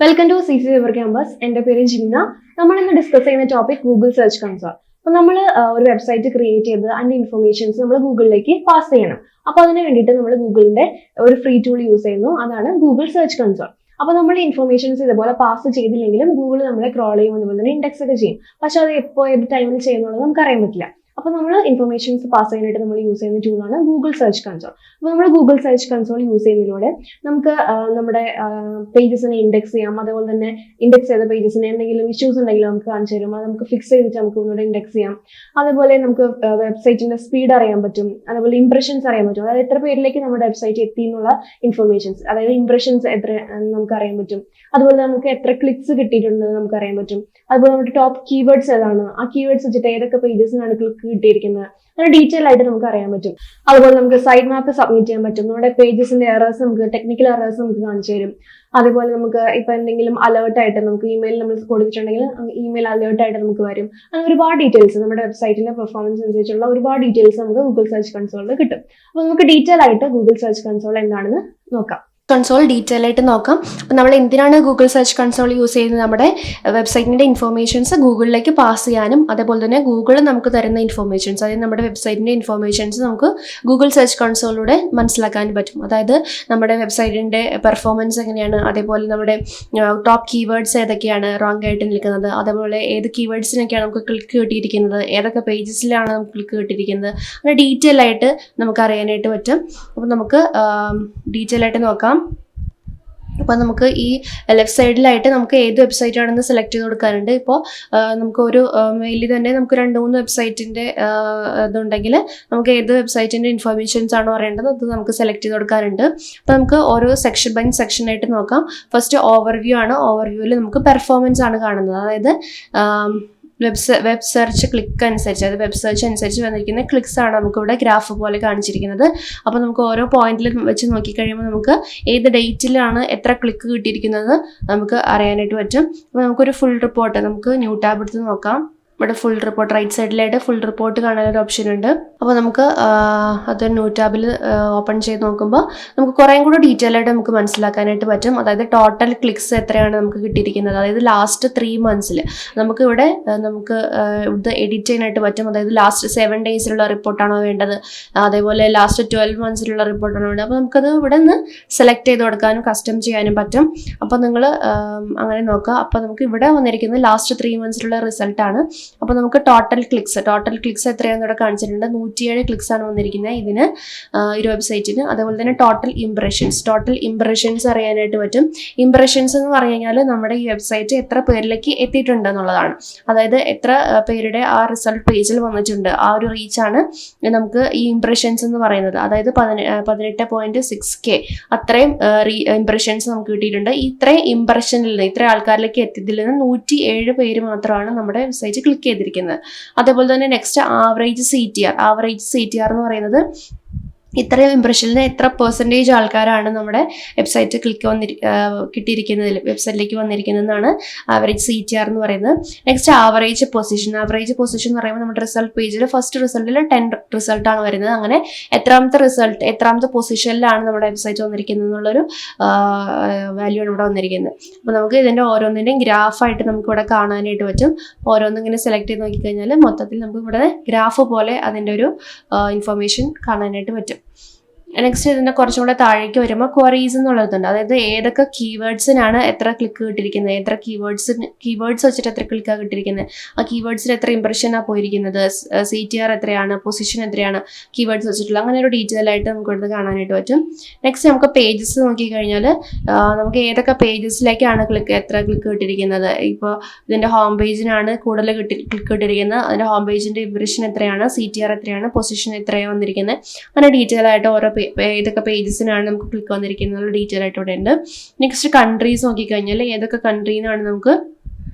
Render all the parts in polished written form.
Welcome to CC River Campus. എൻ്റെ പേര് ജിന്ന. നമ്മൾ ഇന്ന് ഡിസ്കസ് ചെയ്യുന്ന ടോപ്പിക് ഗൂഗിൾ സെർച്ച് കൺസോൾ. അപ്പോൾ നമ്മൾ ഒരു വെബ്സൈറ്റ് ക്രിയേറ്റ് ചെയ്ത് അതിന്റെ ഇൻഫർമേഷൻസ് നമ്മൾ ഗൂഗിളിലേക്ക് പാസ് ചെയ്യണം. അപ്പോൾ അതിന് വേണ്ടിയിട്ട് നമ്മൾ ഗൂഗിളിന്റെ ഒരു ഫ്രീ ടൂൾ യൂസ് ചെയ്യുന്നു. അതാണ് ഗൂഗിൾ സെർച്ച് കൺസോൾ. അപ്പോൾ നമ്മൾ ഇൻഫർമേഷൻസ് ഇതുപോലെ പാസ് ചെയ്തില്ലെങ്കിലും ഗൂഗിൾ നമ്മളെ ക്രോൾ ചെയ്യും, അതുപോലെ തന്നെ ഇൻഡെക്സ് ഒക്കെ ചെയ്യും. പക്ഷെ അത് എപ്പോൾ ഏത് ടൈമിൽ ചെയ്യുന്നുള്ളത് നമുക്ക് അറിയാൻ പറ്റില്ല. അപ്പോൾ നമ്മൾ ഇൻഫർമേഷൻസ് പാസ് ചെയ്യാനായിട്ട് നമ്മൾ യൂസ് ചെയ്യുന്ന ടൂളാണ് ഗൂഗിൾ സെർച്ച് കൺസോൾ. അപ്പോൾ നമ്മൾ ഗൂഗിൾ സെർച്ച് കൺസോൾ യൂസ് ചെയ്യുന്നതിലൂടെ നമുക്ക് നമ്മുടെ പേജസിനെ ഇൻഡെക്സ് ചെയ്യാം. അതേപോലെ തന്നെ ഇൻഡെക്സ് ചെയ്ത പേജസിന് എന്തെങ്കിലും ഇഷ്യൂസ് ഉണ്ടെങ്കിൽ നമുക്ക് കാണിച്ചു തരും. അത് നമുക്ക് ഫിക്സ് ചെയ്തിട്ട് നമുക്ക് ഒന്നുകൂടെ ഇൻഡെക്സ് ചെയ്യാം. അതേപോലെ നമുക്ക് വെബ്സൈറ്റിന്റെ സ്പീഡ് അറിയാൻ പറ്റും. അതേപോലെ ഇംപ്രഷൻസ് അറിയാൻ പറ്റും. അതായത് എത്ര പേരിലേക്ക് നമ്മുടെ വെബ്സൈറ്റ് എത്തി എന്നുള്ള ഇൻഫർമേഷൻസ്, അതായത് ഇംപ്രഷൻസ് എത്ര നമുക്ക് അറിയാൻ പറ്റും. അതുപോലെ നമുക്ക് എത്ര ക്ലിക്സ് കിട്ടിയിട്ടുണ്ടെന്ന് നമുക്ക് അറിയാൻ പറ്റും. അതുപോലെ നമ്മുടെ ടോപ്പ് കീവേഡ്സ് ഏതാണ്, ആ കീവേഡ്സ് വെച്ചിട്ട് ഏതൊക്കെ പേജസിനാണ് ക്ലിക്ക് കിട്ടിയിരിക്കുന്നത്, അങ്ങനെ ഡീറ്റെയിൽ ആയിട്ട് നമുക്ക് അറിയാൻ പറ്റും. അതുപോലെ നമുക്ക് സൈഡ് മാപ്പ് സബ്മിറ്റ് ചെയ്യാൻ പറ്റും. നമ്മുടെ പേജസിന്റെ എറേഴ്സ് നമുക്ക് ടെക്നിക്കൽ എറേഴ്സ് നമുക്ക് കാണിച്ചു തരും. അതേപോലെ നമുക്ക് ഇപ്പൊ എന്തെങ്കിലും അലേർട്ട് ആയിട്ട് നമുക്ക് ഇമെയിൽ നമ്മൾ കൊടുത്തിട്ടുണ്ടെങ്കിൽ ഇമെയിൽ അലേർട്ട് ആയിട്ട് നമുക്ക് വരും. അങ്ങനെ ഒരുപാട് ഡീറ്റെയിൽസ് നമ്മുടെ വെബ്സൈറ്റിന്റെ പെർഫോമൻസ് അനുസരിച്ചുള്ള ഒരുപാട് ഡീറ്റെയിൽസ് നമുക്ക് ഗൂഗിൾ സെർച്ച് കൺസോളിൽ കിട്ടും. അപ്പൊ നമുക്ക് ഡീറ്റെയിൽ ആയിട്ട് ഗൂഗിൾ സെർച്ച് കൺസോൾ എന്താണെന്ന് നോക്കാം. കൺസോൾ ഡീറ്റെയിൽ ആയിട്ട് നോക്കാം. അപ്പോൾ നമ്മൾ എന്തിനാണ് ഗൂഗിൾ സെർച്ച് കൺസോൾ യൂസ് ചെയ്യുന്നത്? നമ്മുടെ വെബ്സൈറ്റിൻ്റെ ഇൻഫർമേഷൻസ് ഗൂഗിളിലേക്ക് പാസ് ചെയ്യാനും അതേപോലെ തന്നെ ഗൂഗിൾ നമുക്ക് തരുന്ന ഇൻഫർമേഷൻസ്, അതായത് നമ്മുടെ വെബ്സൈറ്റിൻ്റെ ഇൻഫർമേഷൻസ് നമുക്ക് ഗൂഗിൾ സെർച്ച് കൺസോളിലൂടെ മനസ്സിലാക്കാൻ പറ്റും. അതായത് നമ്മുടെ വെബ്സൈറ്റിൻ്റെ പെർഫോമൻസ് എങ്ങനെയാണ്, അതേപോലെ നമ്മുടെ ടോപ്പ് കീവേഡ്സ് ഏതൊക്കെയാണ് റാങ്ക് ആയിട്ട് നിൽക്കുന്നത്, അതേപോലെ ഏത് കീവേഡ്സിനൊക്കെയാണ് നമുക്ക് ക്ലിക്ക് കിട്ടിയിരിക്കുന്നത്, ഏതൊക്കെ പേജസിലാണ് നമുക്ക് ക്ലിക്ക് കിട്ടിയിരിക്കുന്നത്, അങ്ങനെ ഡീറ്റെയിൽ ആയിട്ട് നമുക്ക് അറിയാനായിട്ട് പറ്റും. അപ്പോൾ നമുക്ക് ഡീറ്റെയിൽ ആയിട്ട് നോക്കാം. അപ്പോൾ നമുക്ക് ഈ ലെഫ്റ്റ് സൈഡിലായിട്ട് നമുക്ക് ഏത് വെബ്സൈറ്റ് ആണെന്ന് സെലക്ട് ചെയ്ത് കൊടുക്കാനുണ്ട്. ഇപ്പോൾ നമുക്ക് ഒരു മെയിലിൽ തന്നെ നമുക്ക് 2-3 വെബ്സൈറ്റിൻ്റെ ഇതുണ്ടെങ്കിൽ നമുക്ക് ഏത് വെബ്സൈറ്റിൻ്റെ ഇൻഫർമേഷൻസ് ആണോ അറിയേണ്ടത് അത് നമുക്ക് സെലക്ട് ചെയ്ത് കൊടുക്കാനുണ്ട്. അപ്പോൾ നമുക്ക് ഓരോ സെക്ഷൻ ബൈ സെക്ഷനായിട്ട് നോക്കാം. ഫസ്റ്റ് ഓവർവ്യൂ ആണ്. ഓവർവ്യൂവിൽ നമുക്ക് പെർഫോമൻസ് ആണ് കാണുന്നത്. അതായത് വെബ് സെർച്ച് ക്ലിക്ക് അനുസരിച്ച്, അത് വെബ് സെർച്ച് അനുസരിച്ച് വന്നിരിക്കുന്ന ക്ലിക്സ് ആണ് നമുക്കിവിടെ ഗ്രാഫ് പോലെ കാണിച്ചിരിക്കുന്നത്. അപ്പോൾ നമുക്ക് ഓരോ പോയിന്റിൽ വെച്ച് നോക്കിക്കഴിയുമ്പോൾ നമുക്ക് ഏത് ഡേറ്റിലാണ് എത്ര ക്ലിക്ക് കിട്ടിയിരിക്കുന്നത് നമുക്ക് അറിയാനായിട്ട് പറ്റും. അപ്പോൾ നമുക്കൊരു ഫുൾ റിപ്പോർട്ട് നമുക്ക് ന്യൂ ടാബ് എടുത്ത് നോക്കാം. ഇവിടെ ഫുൾ റിപ്പോർട്ട് റൈറ്റ് സൈഡിലായിട്ട് ഫുൾ റിപ്പോർട്ട് കാണാനൊരു ഓപ്ഷൻ ഉണ്ട്. അപ്പോൾ നമുക്ക് അത് ന്യൂ ടാബിൽ ഓപ്പൺ ചെയ്ത് നോക്കുമ്പോൾ നമുക്ക് കുറേയും കൂടെ ഡീറ്റെയിൽ ആയിട്ട് നമുക്ക് മനസ്സിലാക്കാനായിട്ട് പറ്റും. അതായത് ടോട്ടൽ ക്ലിക്സ് എത്രയാണ് നമുക്ക് കിട്ടിയിരിക്കുന്നത്, അതായത് ലാസ്റ്റ് 3 months നമുക്ക് ഇവിടെ നമുക്ക് ഇത് എഡിറ്റ് ചെയ്യാനായിട്ട് പറ്റും. അതായത് ലാസ്റ്റ് 7 daysലുള്ള റിപ്പോർട്ടാണോ വേണ്ടത്, അതേപോലെ ലാസ്റ്റ് 12 monthsലുള്ള റിപ്പോർട്ടാണോ വേണ്ടത്. അപ്പോൾ നമുക്കത് ഇവിടെ നിന്ന് സെലക്ട് ചെയ്ത് കൊടുക്കാനും കസ്റ്റം ചെയ്യാനും പറ്റും. അപ്പോൾ നിങ്ങൾ അങ്ങനെ നോക്കുക. അപ്പോൾ നമുക്ക് ഇവിടെ വന്നിരിക്കുന്നത് ലാസ്റ്റ് 3 monthsലുള്ള റിസൾട്ടാണ്. അപ്പോൾ നമുക്ക് ടോട്ടൽ ക്ലിക്സ് എത്രയാണെന്ന് ഇവിടെ കാണിച്ചിട്ടുണ്ട്. 107 ക്ലിക്സ് ആണ് വന്നിരിക്കുന്നത് ഇതിന്, ഈ വെബ്സൈറ്റിന്. അതേപോലെ തന്നെ ടോട്ടൽ ഇംപ്രഷൻസ് അറിയാനായിട്ട് പറ്റും. ഇംപ്രഷൻസ് എന്ന് പറഞ്ഞു കഴിഞ്ഞാൽ നമ്മുടെ ഈ വെബ്സൈറ്റ് എത്ര പേരിലേക്ക് എത്തിയിട്ടുണ്ട് എന്നുള്ളതാണ്. അതായത് എത്ര പേരുടെ ആ റിസൾട്ട് പേജിൽ വന്നിട്ടുണ്ട്, ആ ഒരു റീച്ചാണ് നമുക്ക് ഈ ഇംപ്രഷൻസ് എന്ന് പറയുന്നത്. അതായത് 18.6K അത്രയും ഇംപ്രഷൻസ് നമുക്ക് കിട്ടിയിട്ടുണ്ട്. ഇത്രയും ഇംപ്രഷനിൽ നിന്ന്, ഇത്രയും ആൾക്കാരിലേക്ക് എത്തിയതിൽ നിന്ന് 107 പേര് മാത്രമാണ് നമ്മുടെ വെബ്സൈറ്റ് ക്ലിക്ക് ചെയ്തിരിക്കുന്നത്. അതേപോലെ തന്നെ നെക്സ്റ്റ് ആവറേജ് CTR എന്ന് പറയുന്നത് ഇത്രയും ഇംപ്രഷനിൽ എത്ര പെർസെൻറ്റേജ് ആൾക്കാരാണ് നമ്മുടെ വെബ്സൈറ്റ് കിട്ടിയിരിക്കുന്നതിൽ വെബ്സൈറ്റിലേക്ക് വന്നിരിക്കുന്നതെന്നാണ് ആവറേജ് CTR എന്ന് പറയുന്നത്. നെക്സ്റ്റ് ആവറേജ് പൊസിഷൻ എന്ന് പറയുമ്പോൾ നമ്മുടെ റിസൾട്ട് പേജിൽ ഫസ്റ്റ് റിസൾട്ടിൽ 10 റിസൾട്ടാണ് വരുന്നത്. അങ്ങനെ എത്രാമത്തെ പൊസിഷനിലാണ് നമ്മുടെ വെബ്സൈറ്റ് വന്നിരിക്കുന്നത് എന്നുള്ളൊരു വാല്യൂ ആണ് ഇവിടെ വന്നിരിക്കുന്നത്. അപ്പോൾ നമുക്ക് ഇതിൻ്റെ ഓരോന്നിൻ്റെയും ഗ്രാഫായിട്ട് നമുക്ക് ഇവിടെ കാണാനായിട്ട് പറ്റും. ഓരോന്നിങ്ങനെ സെലക്ട് ചെയ്ത് നോക്കിക്കഴിഞ്ഞാൽ മൊത്തത്തിൽ നമുക്ക് ഇവിടെ ഗ്രാഫ് പോലെ അതിൻ്റെ ഒരു ഇൻഫർമേഷൻ കാണാനായിട്ട് പറ്റും. നെക്സ്റ്റ് ഇതിൻ്റെ കുറച്ചും കൂടെ താഴേക്ക് വരുമ്പോൾ ക്വറീസ് എന്നുള്ളതുണ്ട്. അതായത് ഏതൊക്കെ കീവേഡ്സിനാണ് എത്ര ക്ലിക്ക് കിട്ടിയിരിക്കുന്നത്, എത്ര കീവേഡ്സ് വെച്ചിട്ട് എത്ര ക്ലിക്കാണ് കിട്ടിയിരിക്കുന്നത്, ആ കീവേഡ്സിന് എത്ര ഇംപ്രഷനാണ് പോയിരിക്കുന്നത്, CTR എത്രയാണ്, പൊസിഷൻ എത്രയാണ് കീവേഡ്സ് വെച്ചിട്ടുള്ള, അങ്ങനെ ഒരു ഡീറ്റെയിൽ ആയിട്ട് നമുക്ക് ഇവിടുന്ന് കാണാനായിട്ട് പറ്റും. നെക്സ്റ്റ് നമുക്ക് പേജസ് നോക്കിക്കഴിഞ്ഞാൽ നമുക്ക് ഏതൊക്കെ പേജസിലേക്കാണ് എത്ര ക്ലിക്ക് കിട്ടിയിരിക്കുന്നത്. ഇപ്പോൾ ഇതിൻ്റെ ഹോം പേജിനാണ് കൂടുതൽ ക്ലിക്ക് കിട്ടിയിരിക്കുന്നത്. അതിൻ്റെ ഹോം പേജിൻ്റെ ഇംപ്രഷൻ എത്രയാണ്, CTR എത്രയാണ്, പൊസിഷൻ എത്രയാണ് വന്നിരിക്കുന്നത്, അങ്ങനെ ഡീറ്റെയിൽ ആയിട്ട് ഓരോ ഏതൊക്കെ പേജസിനാണ് നമുക്ക് ക്ലിക്ക് വന്നിരിക്കുന്നത് ഡീറ്റെയിൽ ആയിട്ട് ഇവിടെ ഉണ്ട്. നെക്സ്റ്റ് കൺട്രീസ് നോക്കിക്കഴിഞ്ഞാൽ ഏതൊക്കെ കൺട്രിന്നാണ് നമുക്ക്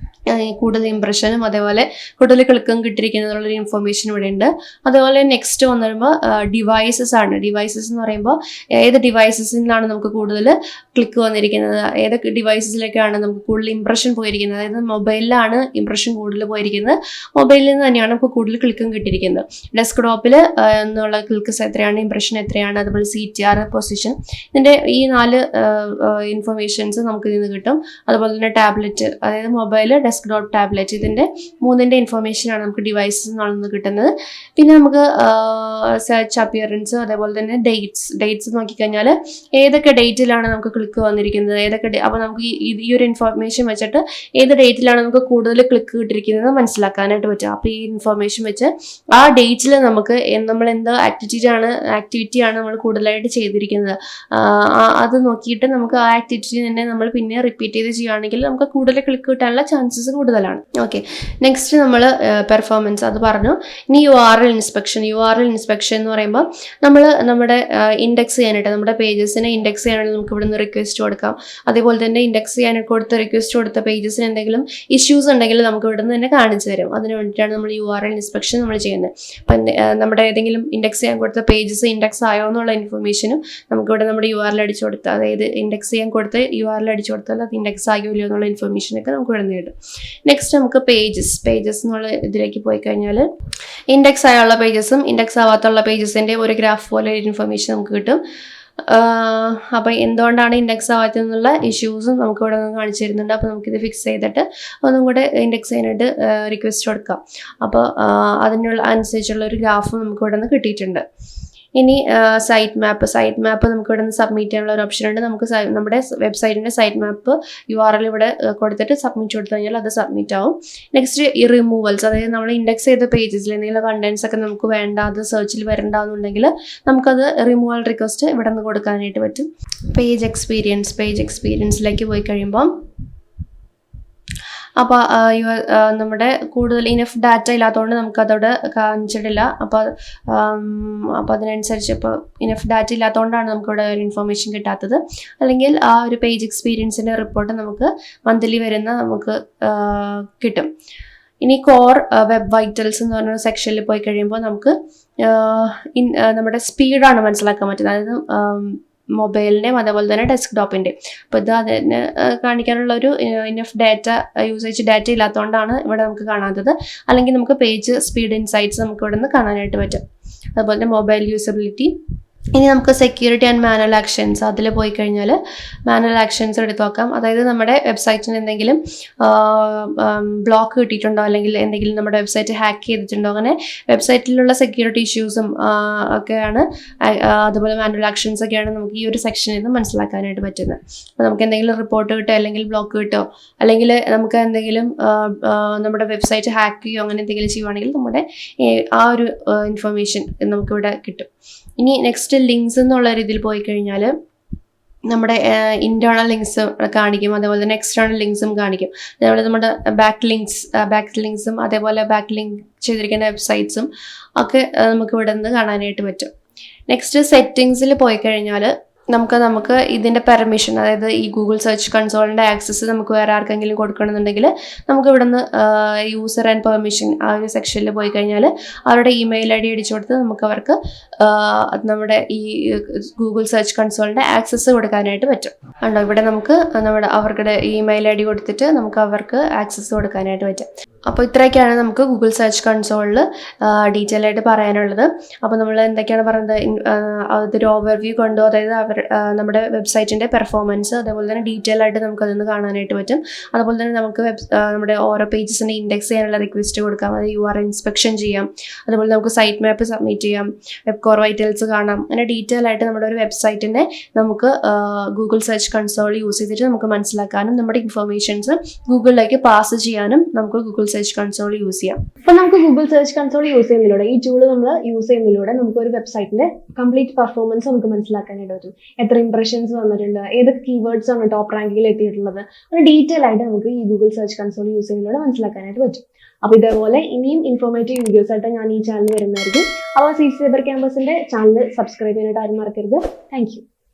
കൂടുതൽ ഇംപ്രഷനും അതേപോലെ കൂടുതൽ ക്ലിക്കും കിട്ടിയിരിക്കുന്നതിനുള്ളൊരു ഇൻഫർമേഷൻ ഇവിടെ ഉണ്ട്. അതുപോലെ നെക്സ്റ്റ് വന്നു കഴിയുമ്പോൾ ഡിവൈസസ് ആണ്. ഡിവൈസസ് എന്ന് പറയുമ്പോൾ ഏത് ഡിവൈസസിലാണ് നമുക്ക് കൂടുതൽ ക്ലിക്ക് വന്നിരിക്കുന്നത്, ഏതൊക്കെ ഡിവൈസസിലേക്കാണ് നമുക്ക് കൂടുതൽ ഇംപ്രഷൻ പോയിരിക്കുന്നത്, അതായത് മൊബൈലിലാണ് ഇംപ്രഷൻ കൂടുതൽ പോയിരിക്കുന്നത്, മൊബൈലിൽ നിന്ന് തന്നെയാണ് നമുക്ക് കൂടുതൽ ക്ലിക്കും കിട്ടിയിരിക്കുന്നത്. ഡെസ്ക്ടോപ്പിൽ എന്നുള്ള ക്ലിക്ക്സ് എത്രയാണ്, ഇംപ്രഷൻ എത്രയാണ്, അതുപോലെ CTR, പൊസിഷൻ, ഇതിൻ്റെ ഈ 4 ഇൻഫർമേഷൻസ് നമുക്ക് ഇതിൽ നിന്ന് കിട്ടും. അതുപോലെ തന്നെ ടാബ്ലറ്റ്, അതായത് മൊബൈൽ, ഡെസ്ക്ടോപ്പ്, ടാബ്ലറ്റ്, ഇതിൻ്റെ 3ന്റെ ഇൻഫർമേഷനാണ് നമുക്ക് ഡിവൈസസ് നിന്ന് കിട്ടുന്നത്. പിന്നെ നമുക്ക് സെർച്ച് അപ്പിയറൻസ്, അതേപോലെ തന്നെ ഡേറ്റ്സ് നോക്കിക്കഴിഞ്ഞാൽ ഏതൊക്കെ ഡേറ്റിലാണ് നമുക്ക് ക്ലിക്ക് വന്നിരിക്കുന്നത്, അപ്പോൾ നമുക്ക് ഈ ഒരു ഇൻഫർമേഷൻ വെച്ചിട്ട് ഏത് ഡേറ്റിലാണ് നമുക്ക് കൂടുതൽ ക്ലിക്ക് കിട്ടിയിരിക്കുന്നത് മനസ്സിലാക്കാനായിട്ട് പറ്റും. അപ്പോൾ ഈ ഇൻഫർമേഷൻ വെച്ച് ആ ഡേറ്റിൽ നമുക്ക് നമ്മൾ എന്താ ആക്ടിവിറ്റിയാണ് നമ്മൾ കൂടുതലായിട്ട് ചെയ്തിരിക്കുന്നത്, അത് നോക്കിയിട്ട് നമുക്ക് ആ ആക്ടിവിറ്റി തന്നെ നമ്മൾ പിന്നെ റിപ്പീറ്റ് ചെയ്ത് ചെയ്യുകയാണെങ്കിൽ നമുക്ക് കൂടുതൽ ക്ലിക്ക് കിട്ടാനുള്ള ചാൻസസ് കൂടുതലാണ്. ഓക്കെ, നെക്സ്റ്റ് നമ്മൾ പെർഫോമൻസ് അത് പറഞ്ഞു. ഇനി URL ഇൻസ്പെക്ഷൻ എന്ന് പറയുമ്പോൾ നമ്മുടെ ഇൻഡെക്സ് ചെയ്യാനായിട്ട്, നമ്മുടെ പേജസിനെ ഇൻഡെക്സ് ചെയ്യാനായിട്ട് നമുക്ക് ഇവിടെ നിന്ന് റിക്വസ്റ്റ് കൊടുക്കാം. അതേപോലെ തന്നെ ഇൻഡെക്സ് ചെയ്യാനായിട്ട് റിക്വസ്റ്റ് കൊടുത്ത പേജസിന് എന്തെങ്കിലും ഇഷ്യൂസ് ഉണ്ടെങ്കിൽ നമുക്ക് ഇവിടെ നിന്ന് തന്നെ കാണിച്ചു തരും. അതിന് വേണ്ടിയിട്ടാണ് നമ്മൾ URL ഇൻസ്പെക്ഷൻ നമ്മൾ ചെയ്യുന്നത്. അപ്പം നമ്മുടെ ഏതെങ്കിലും ഇൻഡെക്സ് ചെയ്യാൻ കൊടുത്ത പേജസ് ഇൻഡെക്സ് ആയോ എന്നുള്ള ഇൻഫർമേഷനും നമുക്കിവിടെ നമ്മുടെ URL അടിച്ചു കൊടുത്താൽ, അതായത് ഇൻഡെക്സ് ചെയ്യാൻ കൊടുത്ത് URL അടിച്ചു കൊടുത്താൽ അത് ഇൻഡെക്സ് ആയോ ഇല്ലയോ എന്നുള്ള ഇൻഫർമേഷനൊക്കെ നമുക്ക് ഇവിടെ നിന്ന് കിട്ടും. നെക്സ്റ്റ് നമുക്ക് പേജസ് എന്നുള്ള ഇതിലേക്ക് പോയി കഴിഞ്ഞാൽ ഇൻഡെക്സ് ആയുള്ള പേജസും ഇൻഡെക്സ് ആവാത്തുള്ള പേജസിൻ്റെ ഒരു ഗ്രാഫ് പോലെ ഇൻഫർമേഷൻ നമുക്ക് കിട്ടും. അപ്പോൾ എന്തുകൊണ്ടാണ് ഇൻഡെക്സ് ആവാത്തതെന്നുള്ള ഇഷ്യൂസും നമുക്ക് ഇവിടെ നിന്ന് കാണിച്ചു തരുന്നുണ്ട്. അപ്പോൾ നമുക്കിത് ഫിക്സ് ചെയ്തിട്ട് ഒന്നും കൂടെ ഇൻഡെക്സ് ചെയ്യാനായിട്ട് റിക്വസ്റ്റ് കൊടുക്കാം. അപ്പോൾ അതിനുള്ള അനുസരിച്ചുള്ള ഒരു ഗ്രാഫ് നമുക്ക് ഇവിടെ നിന്ന് കിട്ടിയിട്ടുണ്ട്. ഇനി സൈറ്റ് മാപ്പ് നമുക്ക് ഇവിടെ നിന്ന് സബ്മിറ്റ് ചെയ്യാനുള്ള ഒരു ഓപ്ഷൻ ഉണ്ട്. നമുക്ക് നമ്മുടെ വെബ്സൈറ്റിൻ്റെ സൈറ്റ് മാപ്പ് URL ഇവിടെ കൊടുത്തിട്ട് സബ്മിറ്റ് കൊടുത്തു കഴിഞ്ഞാൽ അത് സബ്മിറ്റ് ആവും. നെക്സ്റ്റ് ഈ റിമൂവൽസ്, അതായത് നമ്മൾ ഇൻഡെക്സ് ചെയ്ത പേജസിൽ എന്തെങ്കിലും കണ്ടൻസ് ഒക്കെ നമുക്ക് വേണ്ട, അത് സെർച്ചിൽ വരണ്ടെന്നുണ്ടെങ്കിൽ നമുക്കത് റിമൂവൽ റിക്വസ്റ്റ് ഇവിടെ നിന്ന് കൊടുക്കാനായിട്ട് പറ്റും. പേജ് എക്സ്പീരിയൻസിലേക്ക് പോയി കഴിയുമ്പോൾ അപ്പോൾ നമ്മുടെ കൂടുതൽ ഇനഫ് ഡാറ്റ ഇല്ലാത്തതുകൊണ്ട് നമുക്കതവിടെ കാണിച്ചിട്ടില്ല. അപ്പോൾ അതിനനുസരിച്ച് ഇപ്പോൾ ഇനഫ് ഡാറ്റ ഇല്ലാത്തതുകൊണ്ടാണ് നമുക്കിവിടെ ഒരു ഇൻഫർമേഷൻ കിട്ടാത്തത്. അല്ലെങ്കിൽ ആ ഒരു പേജ് എക്സ്പീരിയൻസിൻ്റെ റിപ്പോർട്ട് നമുക്ക് മന്ത്ലി വരുന്ന നമുക്ക് കിട്ടും. ഇനി കോർ വെബ് വൈറ്റൽസ് എന്ന് പറഞ്ഞ സെക്ഷനിൽ പോയി കഴിയുമ്പോൾ നമുക്ക് നമ്മുടെ സ്പീഡാണ് മനസ്സിലാക്കാൻ പറ്റുന്നത്, അതായത് മൊബൈലിൻ്റെയും അതേപോലെ തന്നെ ഡെസ്ക്ടോപ്പിൻ്റെയും. അപ്പോൾ ഇത് അതിന് കാണിക്കാനുള്ള ഒരു ഇനഫ് യൂസേജ് ഡാറ്റ ഇല്ലാത്തതുകൊണ്ടാണ് ഇവിടെ നമുക്ക് കാണാത്തത്. അല്ലെങ്കിൽ നമുക്ക് പേജ് സ്പീഡ് ഇൻസൈറ്റ്സ് നമുക്ക് ഇവിടെ നിന്ന് കാണാനായിട്ട് പറ്റും. അതുപോലെ തന്നെ മൊബൈൽ യൂസബിലിറ്റി. ഇനി നമുക്ക് സെക്യൂരിറ്റി ആൻഡ് മാനുവൽ ആക്ഷൻസ്, അതിൽ പോയി കഴിഞ്ഞാൽ മാനുവൽ ആക്ഷൻസ് എടുത്ത് നോക്കാം. അതായത് നമ്മുടെ വെബ്സൈറ്റിന് എന്തെങ്കിലും ബ്ലോക്ക് കിട്ടിയിട്ടുണ്ടോ, അല്ലെങ്കിൽ എന്തെങ്കിലും നമ്മുടെ വെബ്സൈറ്റ് ഹാക്ക് ചെയ്തിട്ടുണ്ടോ, അങ്ങനെ വെബ്സൈറ്റിലുള്ള സെക്യൂരിറ്റി ഇഷ്യൂസും ഒക്കെയാണ്, അതുപോലെ മാനുവൽ ആക്ഷൻസ് ഒക്കെയാണ് നമുക്ക് ഈ ഒരു സെക്ഷനിൽ നിന്ന് മനസ്സിലാക്കാനായിട്ട് പറ്റുന്നത്. അപ്പോൾ നമുക്ക് എന്തെങ്കിലും റിപ്പോർട്ട് കിട്ടുമോ, അല്ലെങ്കിൽ ബ്ലോക്ക് കിട്ടുമോ, അല്ലെങ്കിൽ നമുക്ക് എന്തെങ്കിലും നമ്മുടെ വെബ്സൈറ്റ് ഹാക്ക് ചെയ്യുമോ, അങ്ങനെ എന്തെങ്കിലും ചെയ്യുവാണെങ്കിൽ നമ്മുടെ ആ ഒരു ഇൻഫർമേഷൻ നമുക്കിവിടെ കിട്ടും. ഇനി നെക്സ്റ്റ് ലിങ്ക്സ് എന്നുള്ള രീതിയിൽ പോയി കഴിഞ്ഞാൽ നമ്മുടെ ഇൻറ്റേർണൽ ലിങ്ക്സ് കാണിക്കും, അതേപോലെ തന്നെ എക്സ്റ്റേണൽ ലിങ്ക്സും കാണിക്കും. അതേപോലെ നമ്മുടെ ബാക്ക് ലിങ്ക്സും അതേപോലെ ബാക്ക് ലിങ്ക് ചെയ്തിരിക്കുന്ന വെബ്സൈറ്റ്സും ഒക്കെ നമുക്ക് ഇവിടെ നിന്ന് കാണാനായിട്ട് പറ്റും. നെക്സ്റ്റ് സെറ്റിങ്സിൽ പോയി കഴിഞ്ഞാൽ നമുക്ക് ഇതിൻ്റെ പെർമിഷൻ, അതായത് ഈ ഗൂഗിൾ സെർച്ച് കൺസോളിൻ്റെ ആക്സസ് നമുക്ക് വേറെ ആർക്കെങ്കിലും കൊടുക്കണമെന്നുണ്ടെങ്കിൽ നമുക്ക് ഇവിടെ നിന്ന് യൂസർ ആൻഡ് പെർമിഷൻ ആ ഒരു സെക്ഷനിൽ പോയി കഴിഞ്ഞാൽ അവരുടെ ഇമെയിൽ ID അടിച്ചു കൊടുത്ത് നമുക്ക് അവർക്ക് നമ്മുടെ ഈ ഗൂഗിൾ സെർച്ച് കൺസോളിൻ്റെ ആക്സസ് കൊടുക്കാനായിട്ട് പറ്റും. ഉണ്ടോ, ഇവിടെ നമുക്ക് അവരുടെ ഇമെയിൽ ID കൊടുത്തിട്ട് നമുക്ക് അവർക്ക് ആക്സസ് കൊടുക്കാനായിട്ട് പറ്റും. അപ്പോൾ ഇത്രയൊക്കെയാണ് നമുക്ക് ഗൂഗിൾ സെർച്ച് കൺസോളിൽ ഡീറ്റെയിൽ ആയിട്ട് പറയാനുള്ളത്. അപ്പോൾ നമ്മൾ എന്തൊക്കെയാണ് പറയുന്നത്, അതൊരു ഓവർവ്യൂ കണ്ടു, അതായത് നമ്മുടെ വെബ്സൈറ്റിൻ്റെ പെർഫോമൻസ്, അതേപോലെ തന്നെ ഡീറ്റെയിൽ ആയിട്ട് നമുക്കതൊന്ന് കാണാനായിട്ട് പറ്റും. അതുപോലെ തന്നെ നമുക്ക് നമ്മുടെ ഓരോ പേജസിൻ്റെ ഇൻഡെക്സ് ചെയ്യാനുള്ള റിക്വസ്റ്റ് കൊടുക്കാം, അത് URL ഇൻസ്പെക്ഷൻ ചെയ്യാം, അതുപോലെ നമുക്ക് സൈറ്റ് മാപ്പ് സബ്മിറ്റ് ചെയ്യാം, വെബ് കോർ വൈറ്റൽസ് കാണാം. അങ്ങനെ ഡീറ്റെയിൽ ആയിട്ട് നമ്മുടെ ഒരു വെബ്സൈറ്റിനെ നമുക്ക് ഗൂഗിൾ സെർച്ച് കൺസോൾ യൂസ് ചെയ്തിട്ട് നമുക്ക് മനസ്സിലാക്കാനും നമ്മുടെ ഇൻഫർമേഷൻസ് ഗൂഗിളിലേക്ക് പാസ് ചെയ്യാനും നമുക്ക് ഗൂഗിൾ സെർച്ച് കൺസോൾ യൂസ് ചെയ്യാം. അപ്പോൾ നമുക്ക് ഗൂഗിൾ സെർച്ച് കൺസോൾ യൂസ് ചെയ്യുന്നതിലൂടെ, ഈ ടൂൾ നമ്മൾ യൂസ് ചെയ്യുന്നതിലൂടെ നമുക്ക് ഒരു വെബ്സൈറ്റിന്റെ കംപ്ലീറ്റ് പെർഫോമൻസ് നമുക്ക് മനസ്സിലാക്കാനായിട്ട് പറ്റും. എത്ര ഇംപ്രഷൻസ് വന്നിട്ടുണ്ട്, ഏതൊക്കെ കീവേഡ്സ് ആണ് ടോപ്പ് റാങ്കിൽ എത്തിയിട്ടുള്ളത്, അങ്ങനെ ഡീറ്റെയിൽ ആയിട്ട് നമുക്ക് ഈ ഗൂഗിൾ സെർച്ച് കൺസോൾ യൂസ് ചെയ്യുന്നതിലൂടെ മനസ്സിലാക്കാനായിട്ട് പറ്റും. അപ്പോൾ ഇതേപോലെ ഇനിയും ഇൻഫോർമേറ്റീവ് വീഡിയോസ് ആയിട്ട് ഞാൻ ഈ ചാനൽ വരുന്നതായിരിക്കും. അപ്പോൾ CC Cyber Campusന്റെ ചാനൽ സബ്സ്ക്രൈബ് ചെയ്യാനായിട്ട് ആരും മറക്കരുത്. Thank you.